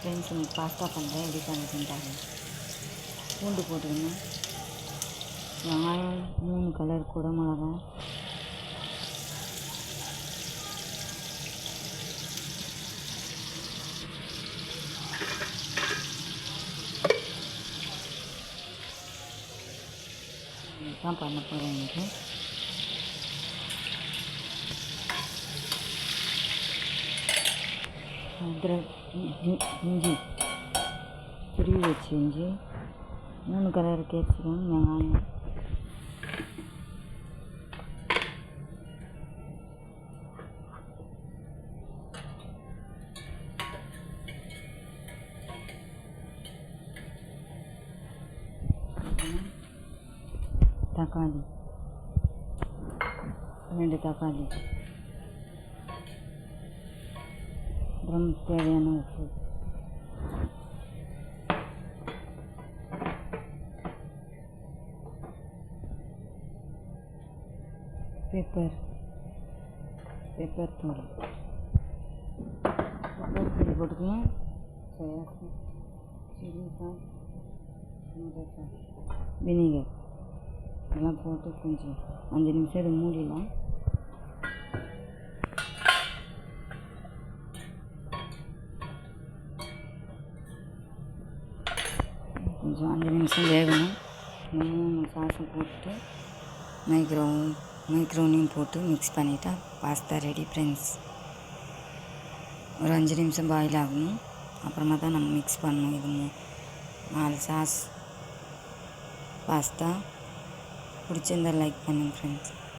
Friends இன்னைக்கு pasta பண்ணுறேன், எப்படி பண்ணுறதுன்னு பாருங்கள். பூண்டு போட்டுக்கணும், வெங்காயம் 3 கலர் குடை மிளகா, தான் பண்ண போகிறேன் இன்னைக்கு. இஞ்சி துருவி வச்சு இஞ்சி, 3 கலர் கேப்சிகம், வெங்காயம், தக்காளி 2 தக்காளி, அப்புறம் தேவையான உப்பு, பெப்பர் தூள் போட்டுக்கலாம், soya sauce, chilli sauce, vinegar இதெல்லாம் போட்டு கொஞ்சம் 5 நிமிஷம் இது மூடிடலாம். கொஞ்சம் 5 நிமிஷம் வேகணும். 3 சாஸும் போட்டு மைக்ரோனையும் போட்டு மிக்ஸ் பண்ணிட்டா பாஸ்தா ரெடி ஃப்ரெண்ட்ஸ். ஒரு 5 நிமிஷம் பாயில் ஆகணும், அப்புறமா தான் நம்ம மிக்ஸ் பண்ணணும். இது 4 சாஸ் பாஸ்தா பிடிச்சிருந்தால் லைக் பண்ணுங்க ஃப்ரெண்ட்ஸ்.